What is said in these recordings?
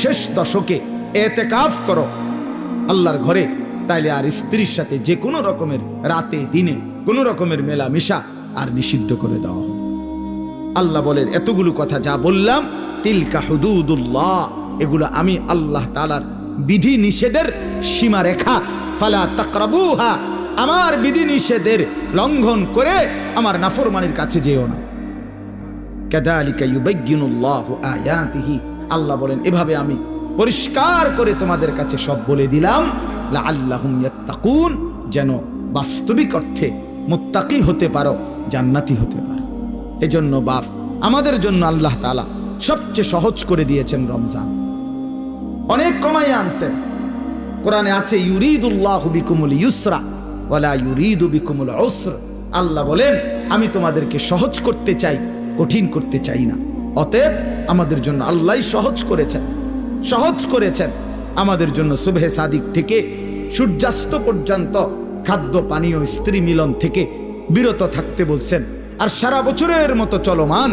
শেষ দশকে এতেকাফ করো আল্লাহর ঘরে, তাইলে আর স্ত্রীর সাথে যে কোনো রকমের রাতে দিনে কোনো রকমের মেলামেশা আর নিষিদ্ধ করে দেওয়া হবে। আল্লাহ বলেন এতগুলো কথা যা বললাম তিলকা হুদুদুল্লাহ, এগুলো আমি আল্লাহ তাআলার বিধি নিষেধের সীমারেখা, ফালা তাকরাবুহা, আমার বিধি নিষেধের লঙ্ঘন করে আমার নাফরমানির কাছে যেও না। কাযালিকা ইউবায়্যিনুল্লাহু আয়াতিহি, আল্লাহ বলেন এভাবে আমি পরিষ্কার করে তোমাদের কাছে সব বলে দিলাম, লাআল্লাহুম ইয়াত্তাকুন, যেন বাস্তবিক অর্থে মুত্তাকি হতে পারো, জান্নাতি হতে পারো। এজন্য বাপ আমাদের জন্য আল্লাহ তাআলা সবচেয়ে সহজ করে দিয়েছেন রমজান, অনেক কমাইয়া আনছেন। কোরআনে আছে ইউরিদুল্লাহু বিকুমুল ইউসরা ওয়ালা ইউরিদু বিকুমুল উসর, আল্লাহ বলেন আমি তোমাদেরকে সহজ করতে চাই, কঠিন করতে চাই না। অতএব আমাদের জন্য আল্লাহই সহজ করেছেন আমাদের জন্য। সুবহে সাদিক থেকে সূর্যাস্ত পর্যন্ত খাদ্য পানীয় স্ত্রী মিলন থেকে বিরত থাকতে বলছেন, আর সারা বছরের মতো চলমান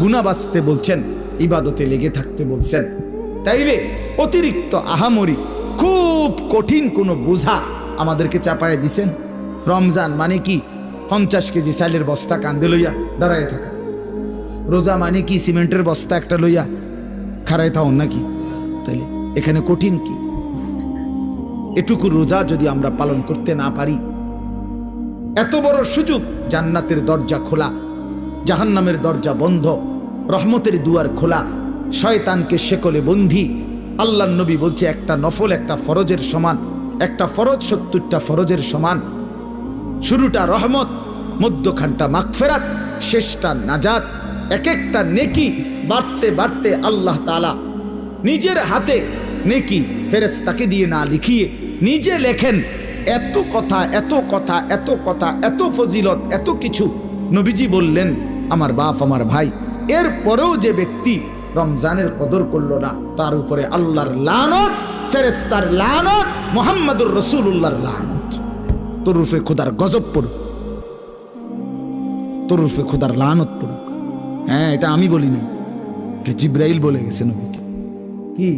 গুনাহ বাঁচতে বলছেন, ইবাদতে লেগে থাকতে বলছেন। তাইলে অতিরিক্ত আহামরি খুব কঠিন কোনো বোঝা আমাদেরকে চাপায় দিছেন। রমজান মানে কি 50 কেজি চালের বস্তা কান্দে লইয়া দাঁড়ায় থাকা, রোজা মানে কি সিমেন্টের বস্তা একটা লইয়া খাড়ায় থাকুন নাকি? তাইলে এখানে কঠিন কি? এটুকু রোজা যদি আমরা পালন করতে না পারি, এত বড় সুযোগ, জান্নাতের দরজা খোলা, জাহান্নামের দরজা বন্ধ, রহমতের দুয়ার খোলা, শয়তানকে শেকলে বন্ধি। আল্লাহর নবী বলছে একটা নফল একটা ফরজের সমান, একটা ফরজ 70টা ফরজের সমান। শুরুটা রহমত, মধ্যখানটা মাগফিরাত, শেষটা নাজাত। এক একটা নেকি বাড়তে বাড়তে আল্লাহ তাআলা নিজের হাতে নেকি ফেরেশতাকে দিয়ে না লিখিয়ে নিজে লেখেন। এত কথা এত কথা এত কথা এত ফজিলত এত কিছু নবীজি বললেন আমার বাপ আমার ভাই। এর পরেও যে ব্যক্তি রমজানের কদর করলো না, তার উপরে আল্লাহর লানত, ফেরেশতার লানত, মুহাম্মদুর রাসূলুল্লাহর লানত। তোর উপরে খোদার গজব পড়ুক, তোর উপরে খোদার লানত পড়ুক। হ্যাঁ, এটা আমি বলি না, এটা জিবরাইল বলে গেছে নবীকে। কি